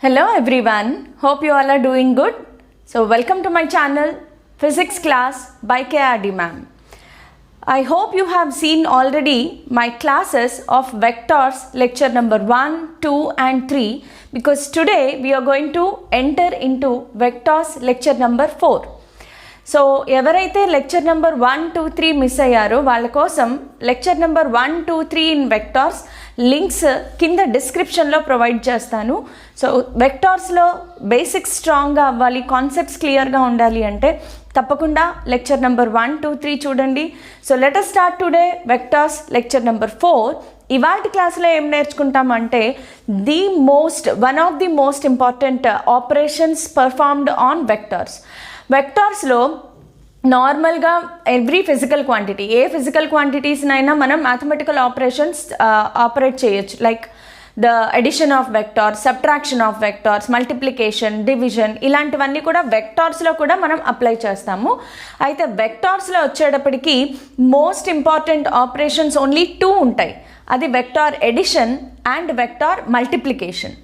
Hello everyone, hope you all are doing good. So welcome to my channel Physics class by KRD ma'am. I hope you have seen already my classes of vectors lecture number 1, 2 and 3 because today we are going to enter into vectors lecture number 4. So ఎవరైతే lecture number 1, 2, 3 miss అయ్యారో వాళ్ళ కోసం lecture number 1, 2, 3 in vectors links కింద డిస్క్రిప్షన్లో provide చేస్తాను. So వెక్టార్స్లో basics స్ట్రాంగ్గా అవ్వాలి, concepts క్లియర్గా ఉండాలి అంటే తప్పకుండా లెక్చర్ నెంబర్ 1, 2, 3 చూడండి. So let us start today vectors lecture number 4. ఇవాల్టి క్లాస్లో ఏం నేర్చుకుంటామంటే one of the most important operations performed on vectors. వెక్టార్స్లో నార్మల్గా ఎవ్రీ ఫిజికల్ క్వాంటిటీ, ఏ ఫిజికల్ క్వాంటిటీస్నైనా మనం మ్యాథమెటికల్ ఆపరేషన్స్ ఆపరేట్ చేయొచ్చు. Like the addition of vectors, subtraction of vectors, multiplication, division, ఇలాంటివన్నీ కూడా వెక్టార్స్లో కూడా మనం అప్లై చేస్తాము. అయితే వెక్టార్స్లో వచ్చేటప్పటికి మోస్ట్ ఇంపార్టెంట్ ఆపరేషన్స్ ఓన్లీ 2 ఉంటాయి. అది vector addition and vector multiplication.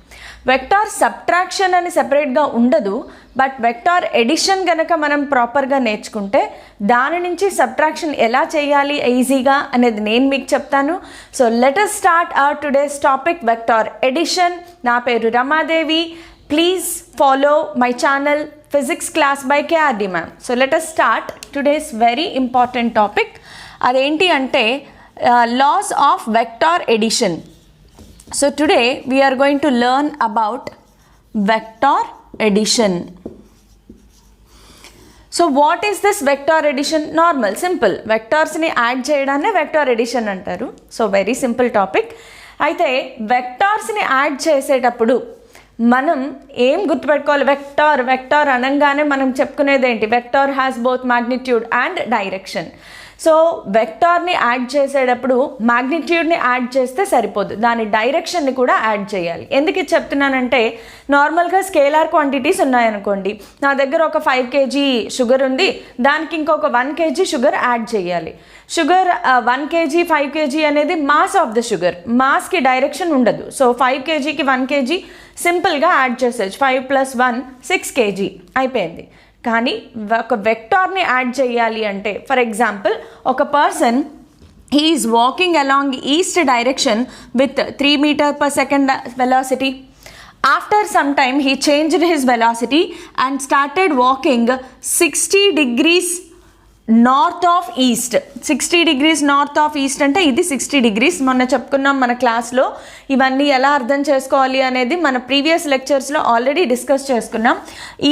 Vector subtraction అని సెపరేట్గా ఉండదు, బట్ వెక్టార్ ఎడిషన్ కనుక మనం ప్రాపర్గా నేర్చుకుంటే దాని నుంచి సబ్ట్రాక్షన్ ఎలా చేయాలి ఈజీగా అనేది నేను మీకు చెప్తాను. So let us start our today's topic vector addition. నా పేరు Ramadevi. Please follow my channel physics class by KRD ma'am. So let us start today's very important topic. అదేంటి అంటే laws of vector addition. So today we are going to learn about vector addition. So what is this vector addition? Normal, simple. Vectors ni add చేయడాన్ని vector addition అంటారు. So very simple topic. అయితే vectors ni add చేసేటప్పుడు మనం ఏం గుర్తుపెట్టుకోవాలి? Vector అనగానే మనం చెప్పుకునేది ఏంటి? Vector has both magnitude and direction. So వెక్టార్ని యాడ్ చేసేటప్పుడు మ్యాగ్నిట్యూడ్ని యాడ్ చేస్తే సరిపోదు, దాని డైరెక్షన్ని కూడా యాడ్ చేయాలి. ఎందుకు ఇది చెప్తున్నానంటే, నార్మల్గా స్కేలార్ క్వాంటిటీస్ ఉన్నాయనుకోండి, నా దగ్గర ఒక 5 kg షుగర్ ఉంది, దానికి ఇంకొక 1 kg షుగర్ యాడ్ చేయాలి. షుగర్ 1 kg 5 kg అనేది మాస్ ఆఫ్ ద షుగర్, మాస్కి డైరెక్షన్ ఉండదు. సో 5 kgకి 1 kg సింపుల్గా యాడ్ చేసేయచ్చు. 5 + 1 6 kg అయిపోయింది. కానీ ఒక వెక్టార్ని యాడ్ చేయాలి అంటే, ఫర్ ఎగ్జాంపుల్ ఒక person he is walking along east direction with 3 m/s velocity. After some time he changed his velocity and started walking 60 degrees north of east. 60 degrees north of east అంటే ఇది 60 degrees. మొన్న చెప్పుకున్నాం మన క్లాస్లో. ఇవన్నీ ఎలా అర్థం చేసుకోవాలి అనేది మన ప్రీవియస్ లెక్చర్స్లో ఆల్రెడీ డిస్కస్ చేసుకున్నాం.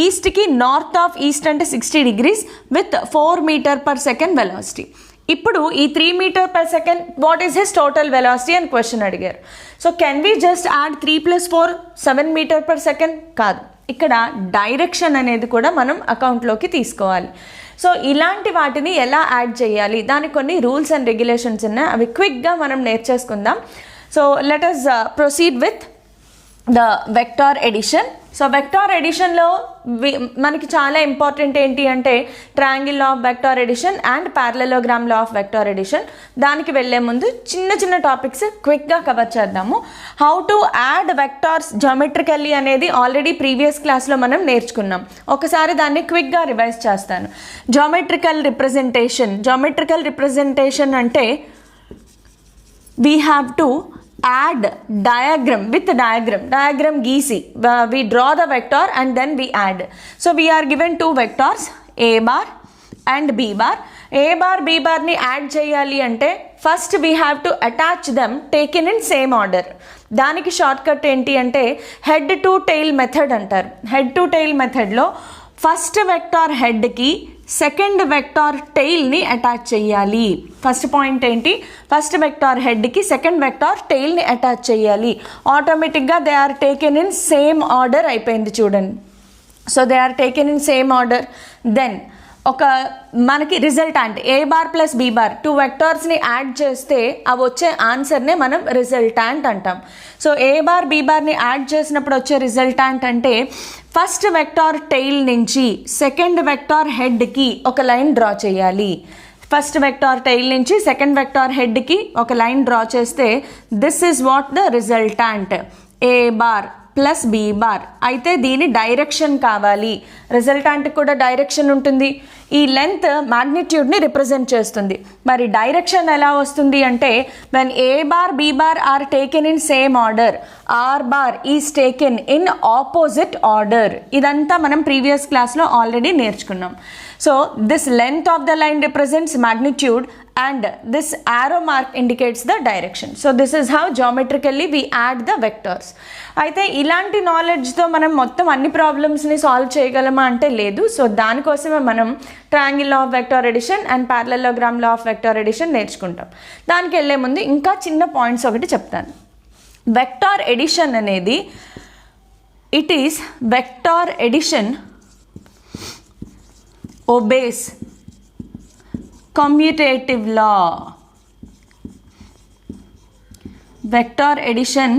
ఈస్ట్కి నార్త్ ఆఫ్ ఈస్ట్ అంటే 60 degrees విత్ 4 m/s వెలాసిటీ. ఇప్పుడు ఈ 3 m/s what is his total velocity అని క్వశ్చన్ అడిగారు. So can we just add 3 + 4 7 m/s? కాదు, ఇక్కడ డైరెక్షన్ అనేది కూడా మనం అకౌంట్లోకి తీసుకోవాలి. సో ఇలాంటి వాటిని ఎలా యాడ్ చేయాలి, దానికి కొన్ని రూల్స్ అండ్ రెగ్యులేషన్స్ ఉన్నాయి, అవి క్విక్గా మనం నేర్చేసుకుందాం. So let us proceed with the vector addition. So vector ఎడిషన్లో మనకి చాలా ఇంపార్టెంట్ ఏంటి అంటే triangle law of vector addition and parallelogram law of vector addition. దానికి వెళ్ళే ముందు చిన్న టాపిక్స్ క్విక్గా కవర్ చేద్దాము. How to add vectors geometrically అనేది ఆల్రెడీ ప్రీవియస్ క్లాస్లో మనం నేర్చుకున్నాం. ఒకసారి దాన్ని క్విక్గా రివైజ్ చేస్తాను. జామెట్రికల్ రిప్రజెంటేషన్ అంటే we have to add diagram గీసి we draw the vector and then we add. So we are given 2 vectors a bar and b bar. a bar b bar ని యాడ్ చేయాలి అంటే first we have to attach them taken in same order. దానికి shortcut ఏంటి అంటే head to tail method అంటారు. Head to tail మెథడ్లో first vector హెడ్కి second vector టెయిల్ని అటాచ్ చేయాలి. ఫస్ట్ పాయింట్ ఏంటి? ఫస్ట్ వెక్టార్ హెడ్కి సెకండ్ వెక్టార్ టెయిల్ని అటాచ్ చేయాలి. ఆటోమేటిక్గా they are taken in same order అయిపోయింది చూడండి. So they are taken in same order. Then ఒక మనకి resultant A bar plus B bar 2 వెక్టార్స్ని యాడ్ చేస్తే అవి వచ్చే ఆన్సర్నే మనం రిజల్టాంట్ అంటాం. సో ఏ బార్ బీ బార్ని యాడ్ చేసినప్పుడు వచ్చే రిజల్టాంట్ అంటే ఫస్ట్ వెక్టార్ టెయిల్ నుంచి సెకండ్ వెక్టార్ హెడ్కి ఒక లైన్ డ్రా చేయాలి. ఫస్ట్ వెక్టార్ టెయిల్ నుంచి సెకండ్ వెక్టార్ హెడ్కి ఒక లైన్ డ్రా చేస్తే this is what the resultant. A bar plus B bar. అయితే దీని డైరెక్షన్ కావాలి, రిజల్టాంట్కి కూడా డైరెక్షన్ ఉంటుంది. ఈ లెంత్ మ్యాగ్నిట్యూడ్ని రిప్రజెంట్ చేస్తుంది. మరి డైరెక్షన్ ఎలా వస్తుంది అంటే when A bar B bar are taken in same order, R bar is taken in opposite order. ఇదంతా మనం ప్రీవియస్ క్లాస్లో ఆల్రెడీ నేర్చుకున్నాం. So this length of the line represents magnitude and this arrow mark indicates the direction. So this is how geometrically we add the vectors. అయితే ఇలాంటి నాలెడ్జ్తో మనం మొత్తం అన్ని ప్రాబ్లమ్స్ని సాల్వ్ చేయగలమా అంటే లేదు. సో దానికోసమే మనం triangle law of vector addition and parallelogram law of vector addition నేర్చుకుంటాం. దానికి వెళ్ళే ముందు ఇంకా చిన్న పాయింట్స్ ఒకటి చెప్తాను. వెక్టార్ ఎడిషన్ అనేది it is vector addition obeys commutative law. Vector addition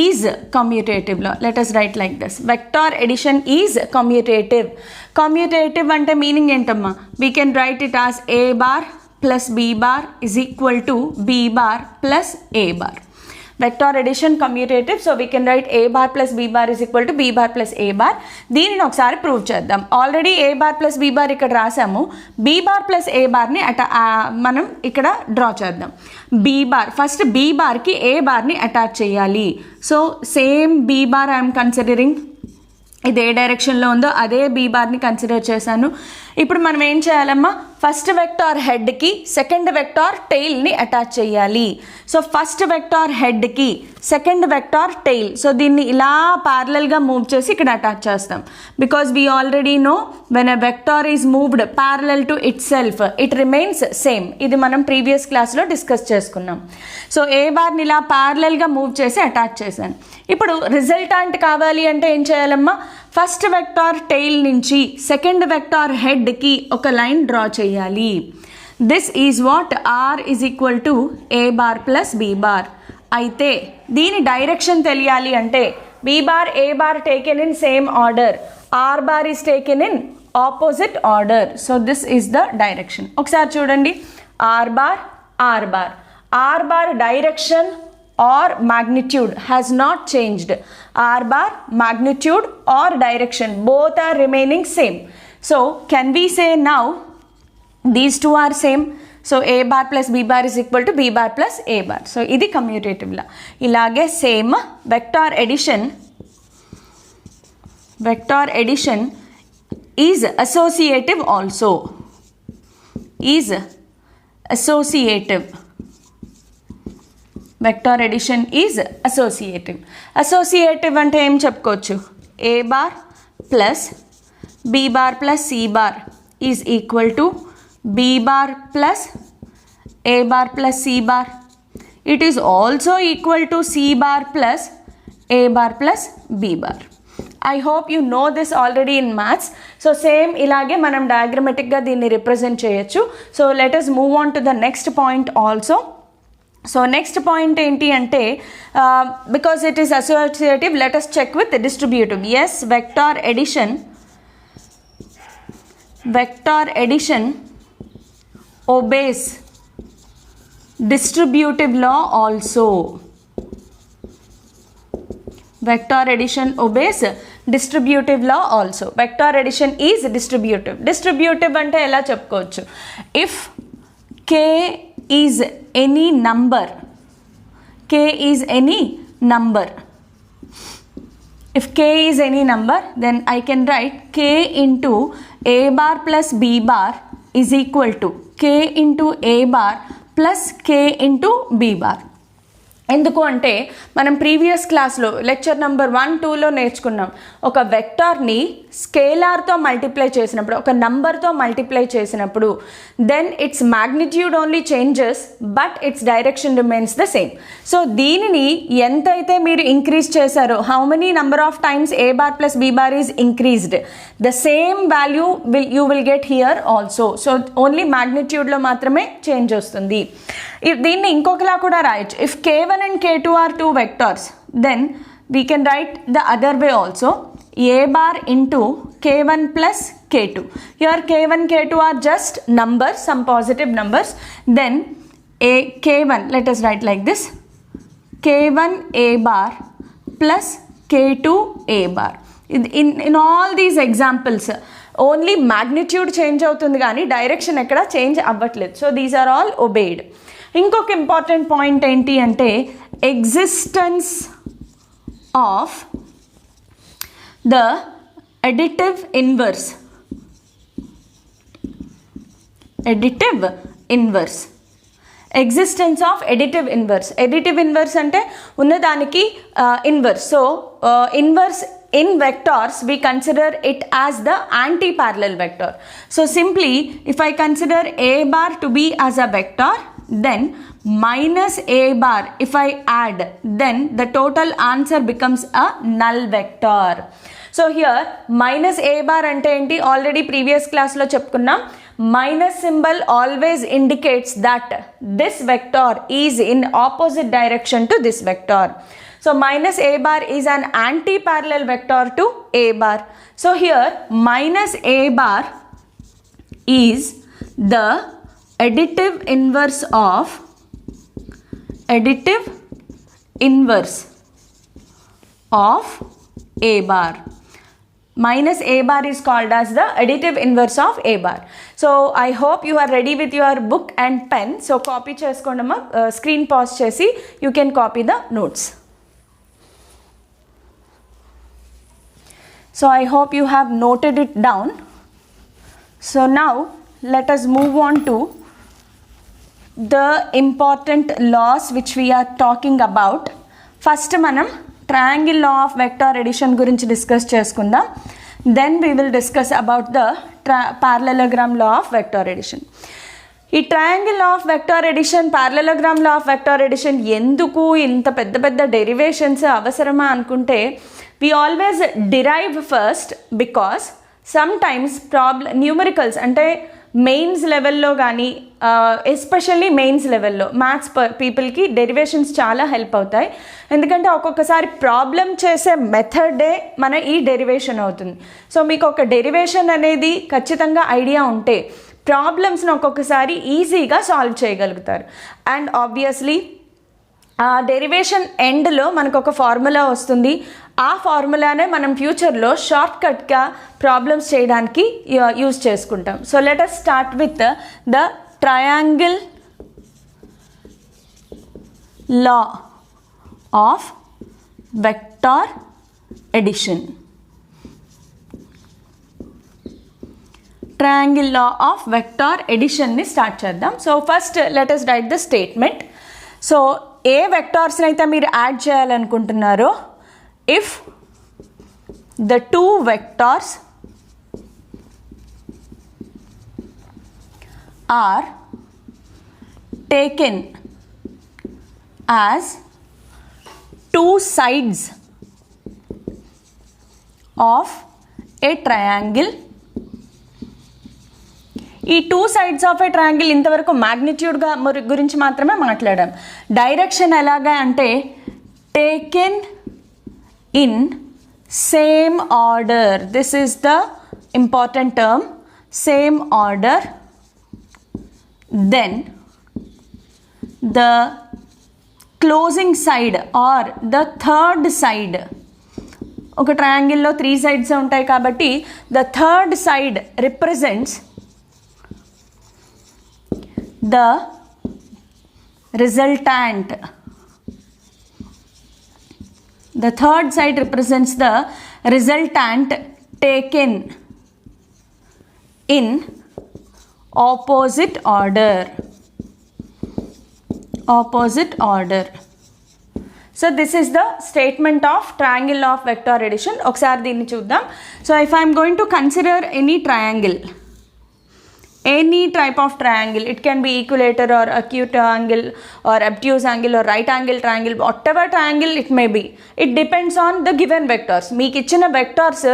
is commutative law. Let us write like this. Vector addition is commutative. Commutative ante meaning entamma? We can write it as a bar plus b bar is equal to b bar plus a bar. Vector addition commutative, so we can write a bar plus b bar is equal to b bar plus a bar. దీనిని ఒకసారి prove చేద్దాం. Already a bar plus b bar ఇక్కడ రాసాము. b bar plus a barని మనం ఇక్కడ draw చేద్దాం. b bar first b barకి a barని attach చేయాలి. So same b bar I'm considering, ఇది ఏ డైరెక్షన్లో ఉందో అదే బీ బార్ని కన్సిడర్ చేశాను. ఇప్పుడు మనం ఏం చేయాలమ్మా, ఫస్ట్ వెక్టార్ హెడ్కి సెకండ్ వెక్టార్ టెయిల్ని అటాచ్ చేయాలి. సో ఫస్ట్ వెక్టార్ హెడ్కి సెకండ్ వెక్టార్ టెయిల్, సో దీన్ని ఇలా ప్యారలల్గా మూవ్ చేసి ఇక్కడ అటాచ్ చేస్తాం. Because we already know when a vector is moved parallel to itself it remains same. ఇది మనం ప్రీవియస్ క్లాస్లో డిస్కస్ చేసుకున్నాం. సో ఏ బార్ని ఇలా ప్యారలల్గా మూవ్ చేసి అటాచ్ చేశాను. ఇప్పుడు రిజల్టాంట్ కావాలి అంటే ఏం చేయాలమ్మా, ఫస్ట్ వెక్టార్ టెయిల్ నుంచి సెకండ్ వెక్టార్ హెడ్కి ఒక లైన్ డ్రా చేయాలి. This is what R is equal to A bar plus B bar. అయితే దీని డైరెక్షన్ తెలియాలి అంటే B bar A bar taken in same order, R bar is taken in opposite order. So this is the direction. ఒకసారి చూడండి, R bar R bar, R bar direction or magnitude has not changed. R bar, magnitude or direction both are remaining same. So can we say now these two are same? So a bar plus b bar is equal to b bar plus a bar. So ఇది commutative law. ఇలాగే same vector addition is associative also. Is associative. Vector addition is associative. Associative అంటే ఏం చెప్పుకోవచ్చు, A bar plus B bar plus C bar is equal to B bar plus A bar plus C bar. It is also equal to C bar plus A bar plus B bar. I hope you know this already in maths. So same ఇలాగే మనం డయాగ్రమెటిక్గా దీన్ని represent చేయొచ్చు. So let us move on to the next point also. So next point ఏంటి అంటే because it is associative, let us check with distributive. Yes, vector addition obeys distributive law also. Vector addition obeys distributive law also. Vector addition is distributive. Distributive అంటే ఎలా చెప్పుకోవచ్చు, if k is any number, k is any number, if k is any number, then I can write k into a bar plus b bar is equal to k into a bar plus k into b bar. ఎందుకు అంటే మనం previous క్లాస్లో lecture number 1, 2లో నేర్చుకున్నాం, ఒక వెక్టార్ని స్కేలార్తో multiply చేసినప్పుడు, ఒక నంబర్తో మల్టిప్లై చేసినప్పుడు then its magnitude only changes but its direction remains the same. So దీనిని ఎంతైతే మీరు ఇంక్రీజ్ చేశారో, how many number of times A bar plus B bar is increased, the same value you will get here also. So only మ్యాగ్నిట్యూడ్లో మాత్రమే change వస్తుంది. దీన్ని ఇంకొకలా కూడా రాయొచ్చు, if k1 and k2 are two vectors, then we can write the other way also, a bar into k1 plus k2. Here k1 k2 are just numbers, some positive numbers, then k1, let us write like this, k1 a bar plus K2 A bar. In all these examples, only magnitude change అవుతుంది కానీ direction ఎక్కడ change అవ్వట్లేదు. So these are all obeyed. ఇంకొక important point ఏంటి అంటే existence of the additive inverse. Existence of additive inverse అంటే ఉన్నదానికి inverse. So inverse in vectors we consider it as the anti-parallel vector. So simply if I consider a bar to be as a vector, then minus a bar if I add, then the total answer becomes a null vector. So here minus a bar ante enti already previous class lo cheptunnam. Minus symbol always indicates that this vector is in opposite direction to this vector. So minus a bar is an anti-parallel vector to a bar. So here minus a bar is the additive inverse of a bar. Minus a bar is called as the additive inverse of a bar. So I hope you are ready with your book and pen. So copy cheskondama, screen pause chesi you can copy the notes. So I hope you have noted it down. So now let us move on to the important laws which we are talking about. First manam triangle law of vector addition guరించి discuss చేసుకుందాం. Then we will discuss about the parallelogram law of vector addition. ఈ triangle law of vector addition, parallelogram law of vector addition ఎందుకు ఇంత పెద్ద పెద్ద derivations అవసరమా అనుకుంటే, we always derive first because sometimes numericals అంటే మెయిన్స్ లెవెల్లో కానీ ఎస్పెషల్లీ మెయిన్స్ లెవెల్లో మ్యాథ్స్ పీపుల్కి డెరివేషన్స్ చాలా హెల్ప్ అవుతాయి. ఎందుకంటే ఒక్కొక్కసారి ప్రాబ్లం చేసే మెథడే మన ఈ డెరివేషన్ అవుతుంది. సో మీకు ఒక డెరివేషన్ అనేది ఖచ్చితంగా ఐడియా ఉంటే ప్రాబ్లమ్స్ని ఒక్కొక్కసారి ఈజీగా సాల్వ్ చేయగలుగుతారు. అండ్ ఆబ్వియస్లీ ఆ డెరివేషన్ ఎండ్లో మనకు ఒక ఫార్ములా వస్తుంది. ఆ ఫార్ములానే మనం ఫ్యూచర్లో షార్ట్కట్గా ప్రాబ్లమ్స్ చేయడానికి యూజ్ చేసుకుంటాం. So let us start with the triangle law of vector addition. Triangle law of vector ఎడిషన్ని స్టార్ట్ చేద్దాం. So first let us write the statement. So ఏ వెక్టార్స్ని అయితే మీరు యాడ్ చేయాలనుకుంటున్నారో, if the two vectors are taken as two sides of a triangle. ఈ two sides of a triangle ఇంతవరకు మ్యాగ్నిట్యూడ్గా గురించి మాత్రమే మాట్లాడాం. డైరెక్షన్ ఎలాగా అంటే taken in same order. This is the important term, same order. Then the closing side or the third side, ఒక ట్రయాంగిల్లో 3 సైడ్స్ ఉంటాయి కాబట్టి the third side represents the resultant. The third side represents the resultant taken in opposite order. So this is the statement of triangle of vector addition. ఒకసారి దీన్ని చూద్దాం. So if I am going to consider any triangle, any type of triangle, it can be equilateral or acute angle or obtuse angle or right angle triangle, whatever triangle it may be, it depends on the given vectors. మీకు ఇచ్చిన vectors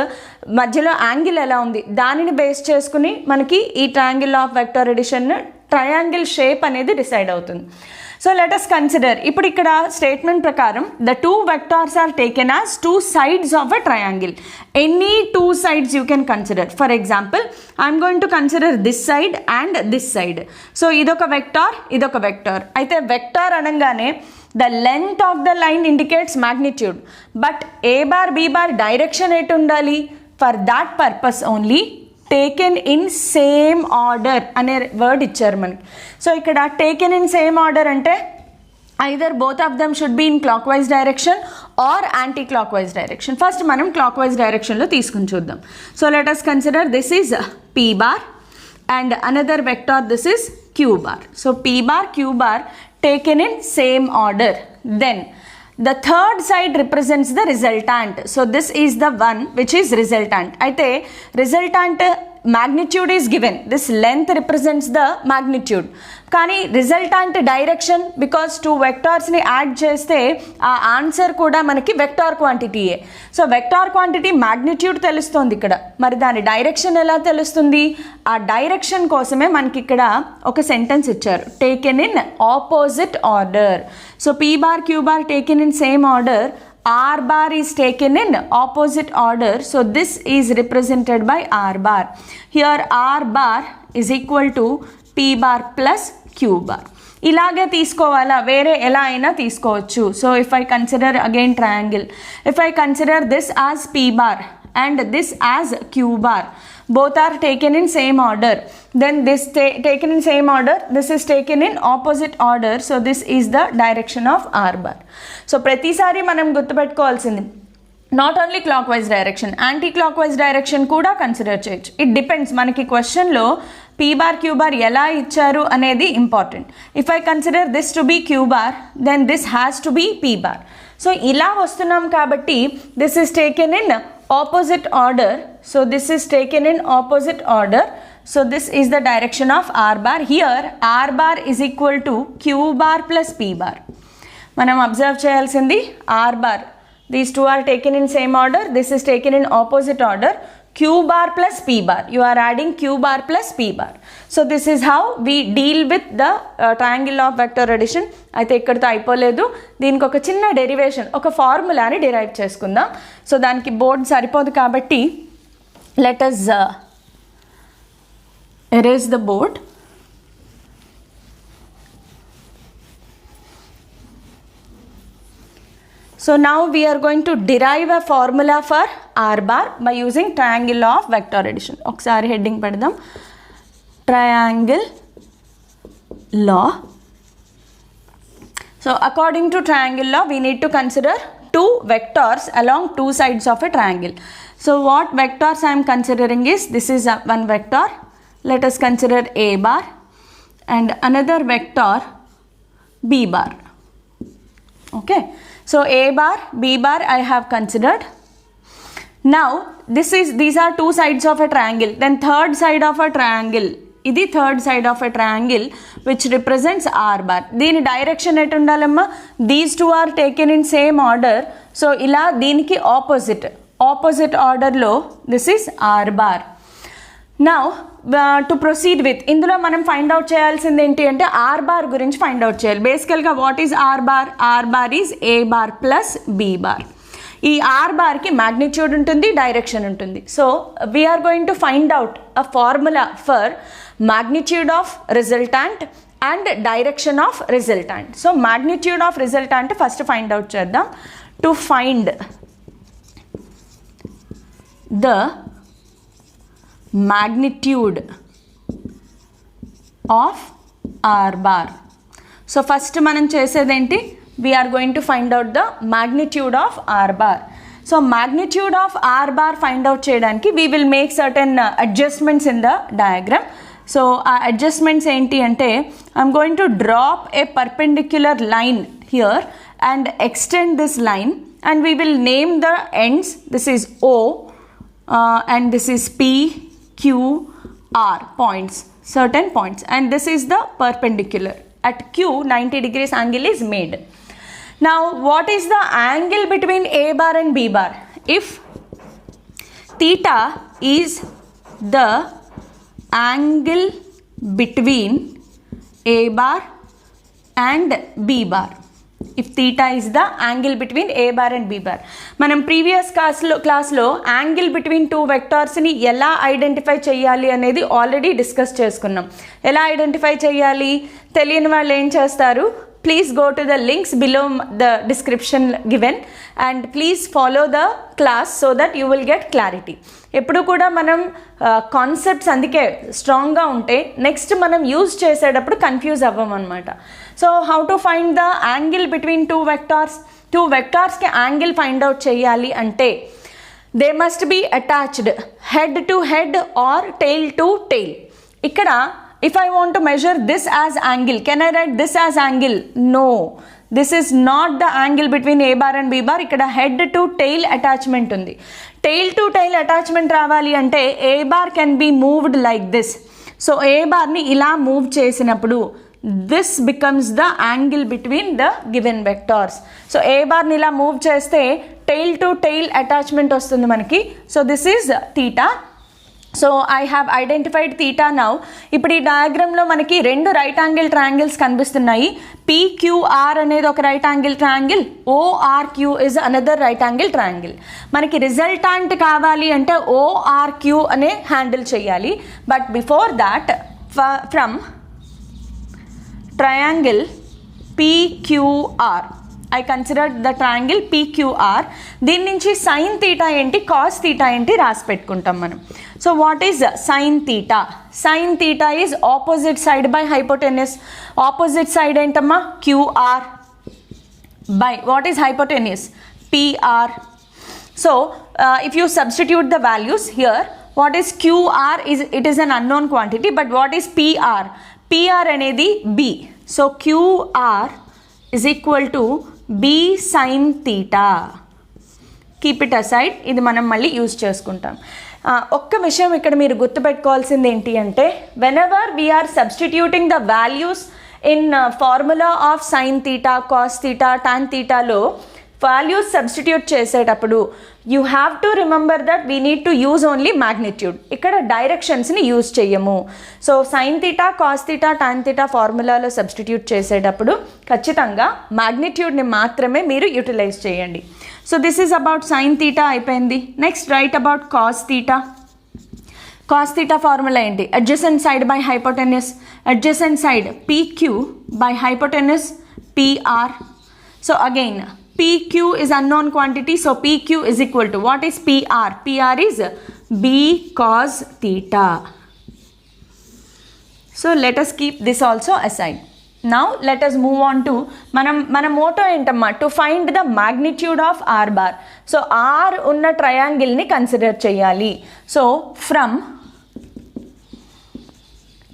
మధ్యలో angle ఎలా ఉంది దానిని base చేసుకుని మనకి ఈ triangle of vector addition triangle shape అనేది డిసైడ్ అవుతుంది. సో లెట్ us కన్సిడర్, ఇప్పుడు ఇక్కడ స్టేట్మెంట్ ప్రకారం the two vectors are taken as two sides of a triangle. Any two sides you can consider. For example I'm going to consider this side and this side. So ఇదొక vector, ఇదొక vector. అయితే vector అనగానే the length of the line indicates magnitude. But A bar B bar direction ఎటు ఉండాలి? For that purpose only taken in same order అనే word ఇచ్చారు మనకి. So ఇక్కడ టేకెన్ ఇన్ సేమ్ ఆర్డర్ అంటే either both of them should be in clockwise direction or anti-clockwise direction. First మనం clockwise direction లో తీసుకుని చూద్దాం. So let us consider this is P bar and another vector this is Q bar. So P bar, Q bar taken in same order. Then the third side represents the resultant. So this is the one which is resultant. అయితే resultant magnitude is given. This length represents the magnitude. కానీ resultant direction because two వెక్టార్స్ని add చేస్తే ఆ answer కూడా మనకి vector క్వాంటిటీయే. So vector quantity magnitude తెలుస్తుంది ఇక్కడ, మరి దాని డైరెక్షన్ ఎలా తెలుస్తుంది? ఆ డైరెక్షన్ కోసమే మనకి ఇక్కడ ఒక సెంటెన్స్ ఇచ్చారు, taken in opposite order. So P bar Q bar taken in same order, R bar is taken in opposite order. So this is represented by R bar. Here R bar is equal to P bar plus Q bar. ఇలాగే తీసుకోవాలా, వేరే ఎలా అయినా తీసుకోవచ్చు. So if I consider again triangle, if I consider this as P bar and this as Q bar, both are taken in same order, then this taken in same order, this is taken in opposite order. So this is the direction of R bar. So ప్రతిసారి మనం గుర్తుపెట్టుకోవాల్సింది not only clock wise direction, anti clock wise direction కూడా consider చేయొచ్చు. It depends, మనకి క్వశ్చన్లో P bar Q bar ఎలా ఇచ్చారు అనేది important. If I consider this to be Q bar then this has to be P bar. So ఇలా వస్తున్నాం కాబట్టి this is taken in opposite order. So this is taken in opposite order. So this is the direction of R bar. Here R bar is equal to Q bar plus P bar. మనం observe చేయాల్సింది R bar, these two are taken in same order, this is taken in opposite order. Q bar plus P bar, you are adding Q bar plus P bar. So this is how we deal with the triangle of vector addition. అయితే ఇక్కడితో అయిపోలేదు, దీనికి ఒక చిన్న derivation, ఒక ఫార్ములాని derive చేసుకుందాం. So దానికి board సరిపోదు కాబట్టి let us erase the board. So now we are going to derive a formula for R bar by using triangle law of vector addition. ఒకసారి హెడ్డింగ్ పెడదాం, triangle law. So according to triangle law we need to consider two vectors along two sides of a triangle. So what vectors I am considering is, this is one vector, let us consider A bar, and another vector B bar. Okay, so A bar, B bar I have considered. Now these are two sides of a triangle, then third side of a triangle, ఇది third side of a triangle which represents R bar. దీని direction ఎటు ఉండాలమ్మా? These two are taken in same order. So ఇలా దీనికి opposite ఆర్డర్లో this is R bar. Now to proceed with, ఇందులో మనం find out చేయాల్సింది ఏంటి అంటే R bar గురించి ఫైండ్ అవుట్ చేయాలి. బేసికల్గా what is R bar? R bar is A bar plus B bar. ఈ R barకి మ్యాగ్నిట్యూడ్ ఉంటుంది, డైరెక్షన్ ఉంటుంది. So we are going to find out a formula for magnitude of resultant and direction of resultant. So magnitude of resultant first find out చేద్దాం. To find the magnitude of R bar. So first మనం చేసేది ఏంటి? We are going to find out the magnitude of R bar. So magnitude of R bar find out చేయడానికి we will make certain adjustments in the diagram. So adjustments ఏంటి అంటే, I'm going to drop a perpendicular line here and extend this line, and we will name the ends. This is O and this is P, Q, R points, certain points, and this is the perpendicular. At Q 90 degrees angle is made. Now what is the angle between A bar and B bar? If theta is the angle between A bar and B bar, if theta is the angle between A bar and B bar, మనం previous క్లాస్లో angle between two వెక్టార్స్ని ఎలా identify చేయాలి అనేది already discuss చేసుకున్నాం. ఎలా identify చేయాలి? తెలియని వాళ్ళు ఏం చేస్తారు, please go to the links below the description given and please follow the class so that you will get clarity. ఎప్పుడు కూడా మనం కాన్సెప్ట్స్ అందుకే స్ట్రాంగ్గా ఉంటే నెక్స్ట్ మనం యూజ్ చేసేటప్పుడు కన్ఫ్యూజ్ అవ్వమన్నమాట. So how to find the angle between two వెక్టార్స్కి యాంగిల్ ఫైండ్ అవుట్ చేయాలి అంటే they must be attached head to head or tail to tail. ఇక్కడ if I want to measure this as angle, can I write this as angle? No, this is not the angle between a bar and b bar. ikkada head to tail attachment undi. Tail to tail attachment రావాలి అంటే a bar can be moved like this. So a bar ni ఇలా move చేసినప్పుడు this becomes the angle between the given vectors. So a bar ni ఇలా move చేస్తే tail to tail attachment వస్తుంది మనకి. So this is theta. So I have identified theta now. ఇప్పుడు ఈ డయాగ్రామ్లో మనకి రెండు రైట్ యాంగిల్ ట్రయాంగిల్స్ కనిపిస్తున్నాయి. PQR అనేది ఒక right angle triangle, ORQ is another right angle triangle. మనకి రిజల్టాంట్ కావాలి అంటే ORQ అనే హ్యాండిల్ చేయాలి. But before that from triangle PQR I considered the triangle PQR. దీని నుంచి సైన్ తీటా ఏంటి, కాస్ తీటా ఏంటి రాసి పెట్టుకుంటాం మనం. So what is sine theta? Sine theta is opposite side by hypotenuse. Opposite side ఏంటమ్మా? QR by what is hypotenuse? PR. So if you substitute the values here, what is QR is it is an unknown quantity, but what is PR? PR అనేది B. So QR is equal to B sin theta. Keep it aside, ఇది మనం మళ్ళీ use చేసుకుంటాం. ఒక్క విషయం ఇక్కడ మీరు గుర్తుపెట్టుకోవాల్సింది ఏంటి అంటే whenever we are substituting the values in formula of sine theta, cos theta, tan తీటాలో వాల్యూస్ సబ్స్టిట్యూట్ చేసేటప్పుడు you have to remember that we need to use only magnitude. ఇక్కడ డైరెక్షన్స్ని యూజ్ చేయము. So sine theta, cos theta, tan theta ఫార్ములాలో substitute చేసేటప్పుడు ఖచ్చితంగా మ్యాగ్నిట్యూడ్ని మాత్రమే మీరు యూటిలైజ్ చేయండి. So this is about sine theta అయిపోయింది. Next right about cos theta. Cos theta formula ఏంటి? Adjacent side by hypotenuse. Adjacent side PQ by hypotenuse PR. So again PQ is unknown quantity, so PQ is equal to what is PR? PR is B cos theta. So let us keep this also aside. Now let us move on to మన motto ఏంటమ్మా? To find the magnitude of R bar. So R ఉన్న ట్రయాంగిల్ని consider చేయాలి. So from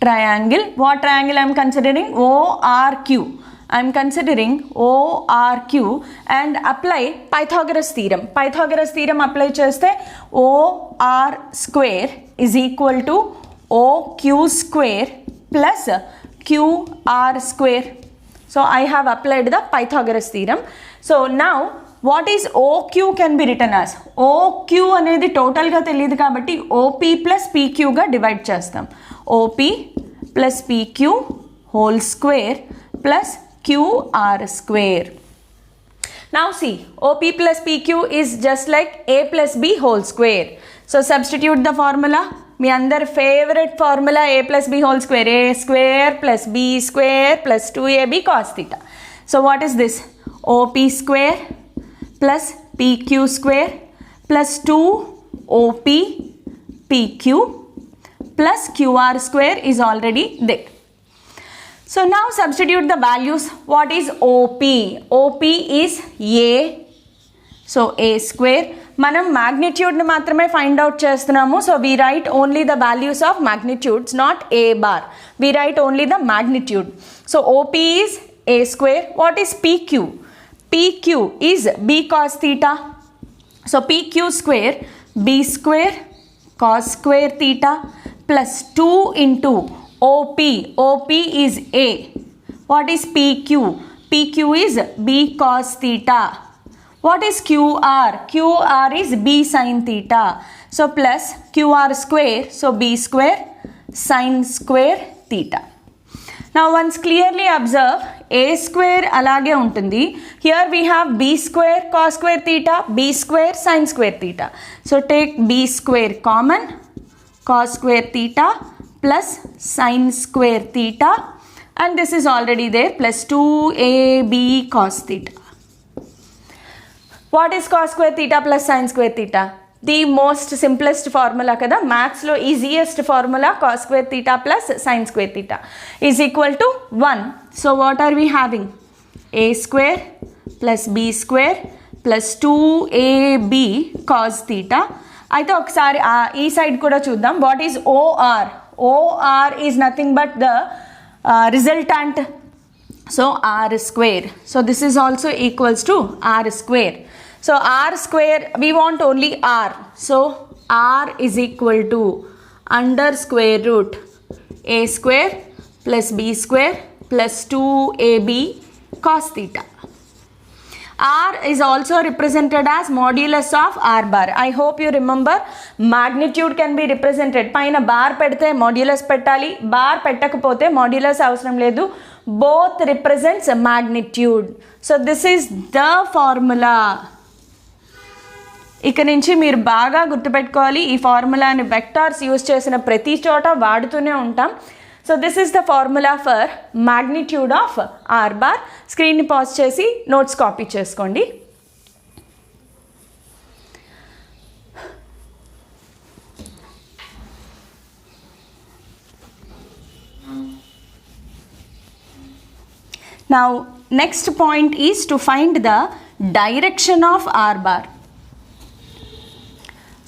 triangle, what triangle I am considering? ORQ. I am considering ORQ and apply Pythagoras theorem. Pythagoras theorem apply చేస్తే OR square is equal to OQ square plus QR square. So I have applied the Pythagoras theorem. So now what is OQ can be written as? OQ అనేది టోటల్గా తెలియదు కాబట్టి OP plus PQ గా divide చేస్తాం. OP plus PQ whole square plus QR square. Now see, OP plus PQ is just like A plus B whole square. So substitute the formula. మీ అందరి favourite formula A plus B whole square. A square plus B square plus 2AB cos theta. So what is this? OP square plus PQ square plus 2OP PQ plus QR square is already there. So now substitute the values. What is OP? OP is A. So A square. మనం magnitude మాత్రమే find out చేస్తున్నాము. So we write only the values of magnitudes, not A bar. We write only the magnitude. So OP is A square. What is PQ? PQ is B cos theta. So PQ square B square cos square theta plus 2 into OP. OP is A. What is PQ? PQ is B cos theta. What is QR? QR is B sin theta. So plus QR square. So B square sin square theta. Now once clearly observe, A square alage untundi. Here we have B square cos square theta, B square sin square theta. So take B square common, cos square theta plus sin square theta and this is already there, plus 2ab cos theta. What is cos square theta plus sin square theta? The most simplest formula kada, maths lo easiest formula, cos square theta plus sin square theta is equal to 1. So what are we having? A square plus b square plus 2ab cos theta. అయితే ఒకసారి ఈ side కూడా చూద్దాం. What is OR? OR is nothing but the resultant, so r square. So this is also equals to r square. So r square, we want only r, so r is equal to under square root a square plus b square plus 2ab cos theta. R is also represented as modulus of r bar. I hope you remember, magnitude can be represented. పైన bar పెడితే modulus పెట్టాలి, bar పెట్టకపోతే modulus అవసరం లేదు. Both represents magnitude. So this is the formula. ఇక నుంచి మీరు బాగా గుర్తుపెట్టుకోవాలి. ఈ ఫార్ములాని వెక్టార్స్ యూజ్ చేసిన ప్రతి చోట వాడుతూనే ఉంటాం. So this is the formula for magnitude of are bar. స్క్రీన్ని పాజ్ చేసి నోట్స్ కాపీ చేసుకోండి. Now next point is to find the direction of r bar.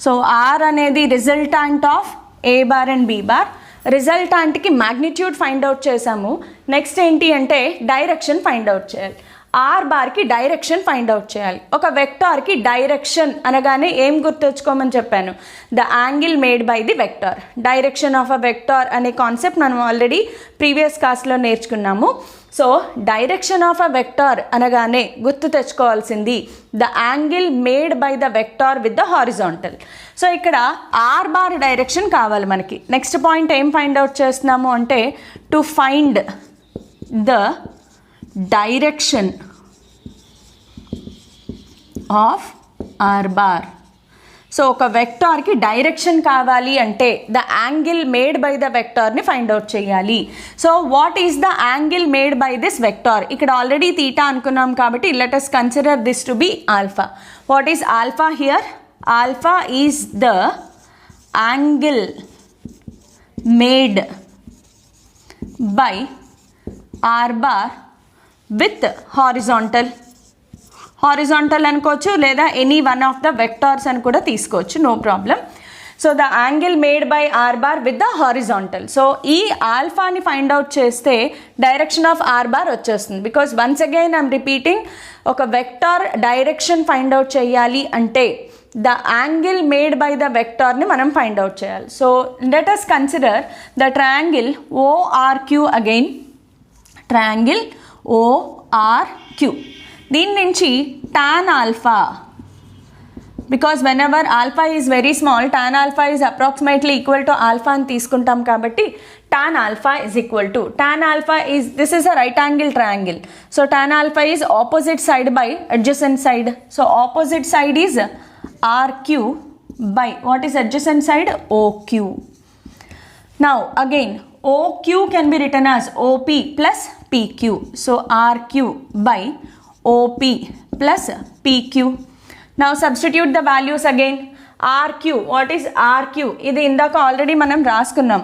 So r అనేది resultant of a bar and B bar. రిజల్టాంట్కి magnitude find out చేసాము. Next ఏంటి అంటే direction find out చేయాలి. R బార్కి direction find out చేయాలి. ఒక వెక్టార్కి డైరెక్షన్ అనగానే ఏం గుర్తుంచుకోమని చెప్పాను? The angle made by the vector. Direction of a vector అనే కాన్సెప్ట్ మనం ఆల్రెడీ ప్రీవియస్ క్లాస్లో నేర్చుకున్నాము. So direction of a vector అనగానే గుర్తు తెచ్చుకోవాల్సింది the angle made by the vector with the horizontal. So ఇక్కడ ఆర్ బార్ డైరెక్షన్ కావాలి మనకి. నెక్స్ట్ పాయింట్ ఏం ఫైండ్ అవుట్ చేస్తున్నాము అంటే to find the direction of are bar. So ఒక వెక్టార్కి డైరెక్షన్ కావాలి అంటే the angle made by the వెక్టార్ని ఫైండ్ అవుట్ చేయాలి. So what is the angle made by this vector? ఇక్కడ ఆల్రెడీ తీటా అనుకున్నాం కాబట్టి let us consider this to be alpha. What is alpha here? Alpha is the angle made by are bar with horizontal. Horizontal అనుకోవచ్చు లేదా any one of the vectors అని కూడా తీసుకోవచ్చు, no problem. So the angle made by are bar with the horizontal. So ఈ ఆల్ఫాని find out చేస్తే direction of are bar వచ్చేస్తుంది. Because once again I'm repeating, ఒక వెక్టార్ డైరెక్షన్ ఫైండ్ అవుట్ చేయాలి అంటే the angle made by the వెక్టార్ని మనం find out చేయాలి. So let us consider the triangle ORQ again. Triangle ORQ. దీని నుంచి tan alpha, because when ever alpha is very small, tan alpha is approximately equal to alpha అని తీసుకుంటాం కాబట్టి tan alpha is equal to tan alpha is this is a right angle triangle. So tan alpha is opposite side by adjacent side. So opposite side is RQ by what is adjacent side? OQ. Now again OQ can be written as OP plus PQ. So RQ by OP plus PQ. Now substitute the values again. RQ, what is RQ? ఇది ఇందాక already మనం రాసుకున్నాం.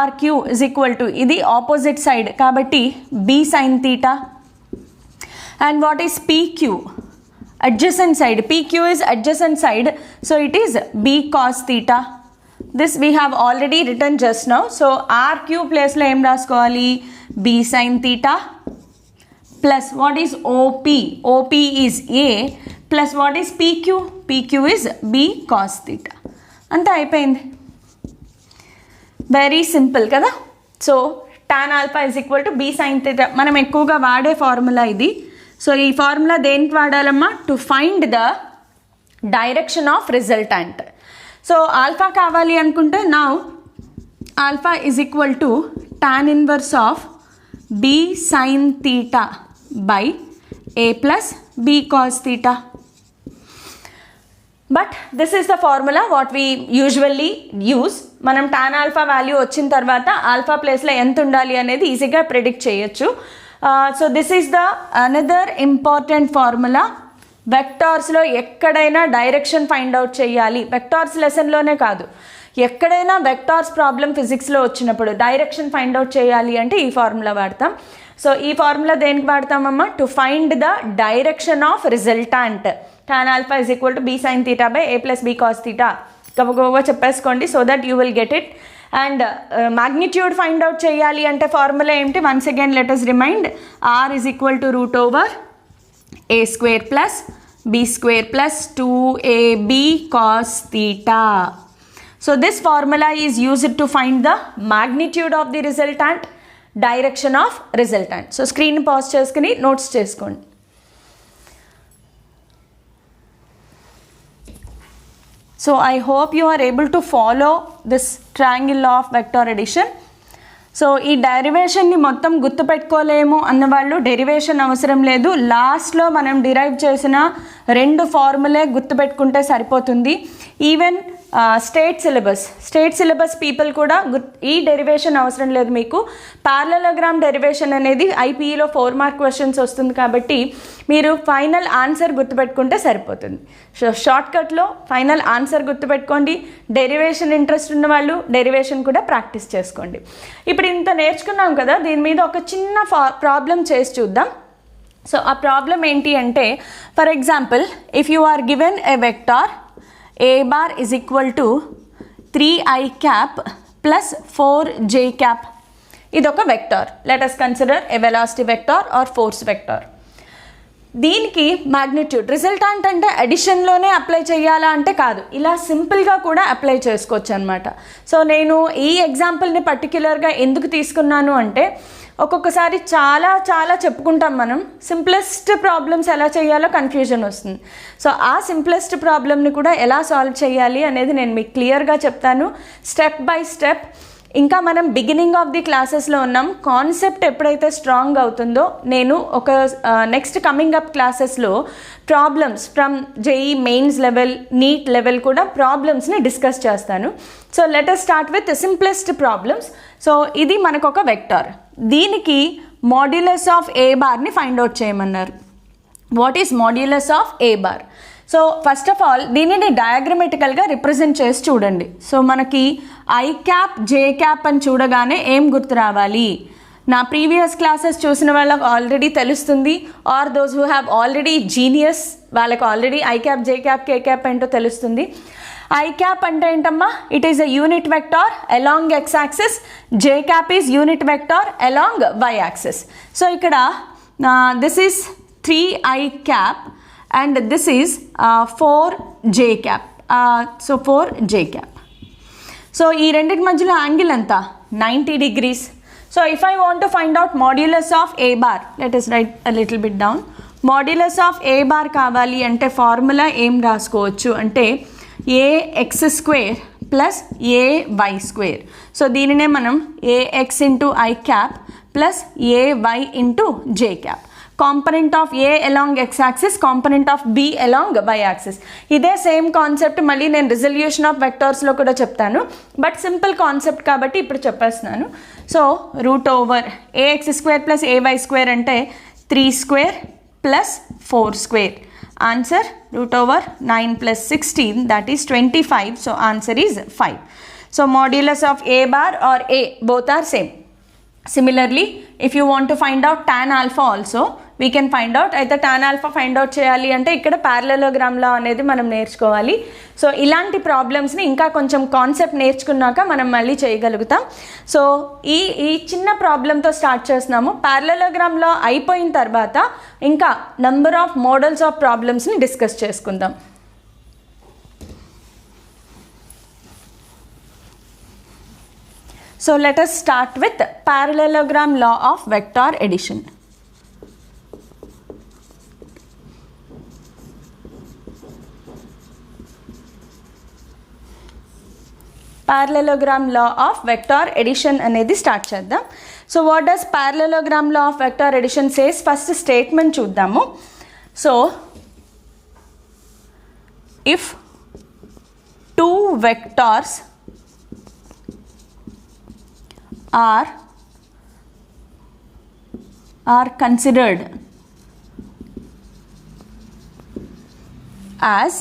RQ is equal to, ఇది opposite side కాబట్టి B sin theta. And what is PQ? Adjacent side. PQ is adjacent side, so it is B cos theta. This we have already written just now. So RQ place లో ఏం రాసుకోవాలి? B sin theta plus what is OP? OP is A plus what is PQ? PQ is B cos theta. అంతా అయిపోయింది. Very simple కదా. So tan alpha is equal to B sin theta. మనం ఎక్కువగా వాడే formula ఇది. So ఈ formula దేనికి వాడాలమ్మా? To find the direction of resultant. So alpha కావాలి అనుకుంటే now alpha is equal to tan inverse of B sin theta by A plus B cos theta. But this is the formula what we usually use. మనం tan alpha value వచ్చిన తర్వాత alpha ప్లేస్లో ఎంత ఉండాలి అనేది ఈజీగా ప్రిడిక్ట్ చేయొచ్చు. So this is the another important formula. వెక్టార్స్లో ఎక్కడైనా డైరెక్షన్ ఫైండ్ అవుట్ చేయాలి, వెక్టార్స్ లెసన్లోనే కాదు, ఎక్కడైనా వెక్టార్స్ ప్రాబ్లం ఫిజిక్స్లో వచ్చినప్పుడు డైరెక్షన్ ఫైండ్ అవుట్ చేయాలి అంటే ఈ ఫార్ములా వాడతాం. సో ఈ ఫార్ములా దేనికి వాడతామమ్మా? To find the direction of resultant. tan alpha is equal to b sin theta by a plus b cos theta. గబగబా చెప్పేసుకోండి so that you will get it. And magnitude find out చేయాలి అంటే formula ఏంటి? Once again let us remind. r is equal to root over a square plus b square plus 2ab cos theta. So this formula is used to find the magnitude of the resultant, direction of resultant. So screen pause చేసుకుని notes చేసుకోండి. So I hope you are able to follow this triangle law of vector addition. So ఈ డెరివేషన్ని మొత్తం గుర్తుపెట్టుకోలేము అన్నవాళ్ళు derivation అవసరం లేదు, లాస్ట్లో మనం derive చేసిన 2 ఫార్ములే గుర్తుపెట్టుకుంటే సరిపోతుంది. ఈవెన్ స్టేట్ సిలబస్ పీపుల్ కూడా ఈ డెరివేషన్ అవసరం లేదు మీకు. పారలెలోగ్రామ్ డెరివేషన్ అనేది ఐపీఈలో 4 మార్క్ క్వశ్చన్స్ వస్తుంది కాబట్టి మీరు ఫైనల్ ఆన్సర్ గుర్తుపెట్టుకుంటే సరిపోతుంది. సో షార్ట్కట్లో ఫైనల్ ఆన్సర్ గుర్తుపెట్టుకోండి. డెరివేషన్ ఇంట్రెస్ట్ ఉన్న వాళ్ళు డెరివేషన్ కూడా ప్రాక్టీస్ చేసుకోండి. ఇప్పుడు ఇంత నేర్చుకున్నాం కదా, దీని మీద ఒక చిన్న ప్రాబ్లం చేసి చూద్దాం. సో ఆ ప్రాబ్లం ఏంటి అంటే, for example if you are given a vector a bar is equal to 3i cap plus 4j cap. ఇది ఒక vector. Let us consider a velocity vector or force vector. దీనికి magnitude resultant అంటే అడిషన్లోనే apply చేయాలా అంటే కాదు, ఇలా సింపుల్గా కూడా అప్లై చేసుకోవచ్చు అనమాట. సో నేను ఈ ఎగ్జాంపుల్ని పర్టిక్యులర్గా ఎందుకు తీసుకున్నాను అంటే, ఒక్కొక్కసారి చాలా చెప్పుకుంటాం మనం, సింప్లెస్ట్ ప్రాబ్లమ్స్ ఎలా చేయాలో కన్ఫ్యూజన్ వస్తుంది. సో ఆ సింప్లెస్ట్ ప్రాబ్లమ్ని కూడా ఎలా సాల్వ్ చేయాలి అనేది నేను మీకు క్లియర్గా చెప్తాను స్టెప్ బై స్టెప్. ఇంకా మనం బిగినింగ్ ఆఫ్ ది క్లాసెస్లో ఉన్నాం. కాన్సెప్ట్ ఎప్పుడైతే స్ట్రాంగ్ అవుతుందో నేను ఒక నెక్స్ట్ కమింగ్ అప్ క్లాసెస్లో problems from JEE Mains level, NEET level కూడా ప్రాబ్లమ్స్ని డిస్కస్ చేస్తాను. So let us start with simplest problems. So ఇది మనకు ఒక వెక్టార్, దీనికి మాడ్యులస్ ఆఫ్ ఏ బార్ని ఫైండ్ అవుట్ చేయమన్నారు. What is modulus of a bar? So first of all దీనిని డయాగ్రమెటికల్గా రిప్రజెంట్ చేసి చూడండి. సో మనకి ఐ క్యాప్ జే క్యాప్ అని చూడగానే ఏం గుర్తు రావాలి? నా ప్రీవియస్ క్లాసెస్ చూసిన వాళ్ళకు ఆల్రెడీ తెలుస్తుంది, or those who have already genius వాళ్ళకు already i cap j cap k cap ఏంటో తెలుస్తుంది. ఐ క్యాప్ అంటే ఏంటమ్మా? It is a unit vector along X axis, j cap is unit vector along why axis. So ఇక్కడ this is 3i cap and this is 4j cap. So 4j cap. So ఈ రెండింటి మధ్యలో angle ఎంత? 90 degrees. So if I want to find out modulus of a bar, let us write a little bit down. Modulus of a bar కావాలి అంటే formula ఏం రాసుకోవచ్చు అంటే ax square plus ay square. So దీనినే మనం ax into I cap plus ay into j cap. Component of A along X axis, component of B along why axis. ఇదే same concept మళ్ళీ నేను రిజల్యూషన్ ఆఫ్ వెక్టార్స్లో కూడా చెప్తాను, but simple concept కాబట్టి ఇప్పుడు చెప్పేస్తున్నాను. So root over a x square plus a y square అంటే 3 square plus 4 square. Answer root over 9 plus 16 that is 25. So answer is 5. So modulus of a bar or a both are same. Similarly, if you want to find out tan alpha also, we can find out. అయితే tan alpha find out చేయాలి అంటే ఇక్కడ పారలెలోగ్రామ్ లా అనేది మనం నేర్చుకోవాలి. So ఇలాంటి ప్రాబ్లమ్స్ని ఇంకా కొంచెం కాన్సెప్ట్ నేర్చుకున్నాక మనం మళ్ళీ చేయగలుగుతాం. సో ఈ చిన్న ప్రాబ్లంతో స్టార్ట్ చేస్తున్నాము. పారలెలోగ్రామ్ లా అయిపోయిన తర్వాత ఇంకా నెంబర్ ఆఫ్ మోడల్స్ ఆఫ్ ప్రాబ్లమ్స్ని డిస్కస్ చేసుకుందాం. So let us start with parallelogram law of vector addition. Parallelogram law of vector addition అనేది స్టార్ట్ చేద్దాం. So what does parallelogram law of vector addition says? First statement చూద్దాము. So if two vectors are considered as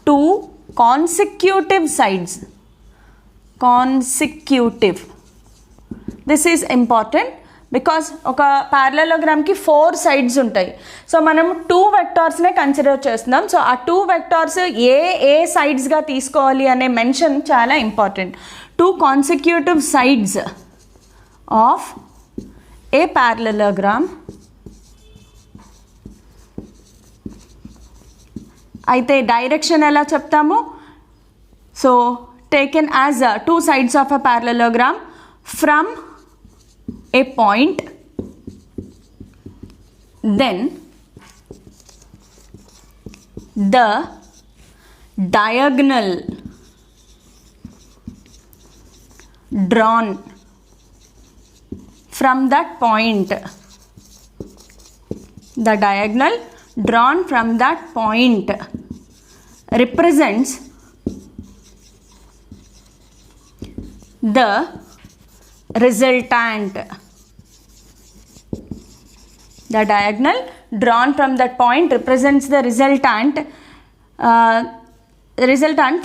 two consecutive sides. Consecutive. This is important because ఒక ప్యారలలోగ్రామ్కి 4 sides ఉంటాయి. So మనం 2 వెక్టార్స్నే consider చేస్తున్నాం. So ఆ 2 vectors ఏ సైడ్స్గా తీసుకోవాలి అనే mention చాలా important. 2 consecutive sides of A parallelogram అయితే డైరెక్షన్ ఎలా చెప్తాము? So taken as 2 sides of a parallelogram from a point, then the diagonal drawn from that point, the diagonal drawn from that point represents the resultant. The diagonal drawn from that point represents the resultant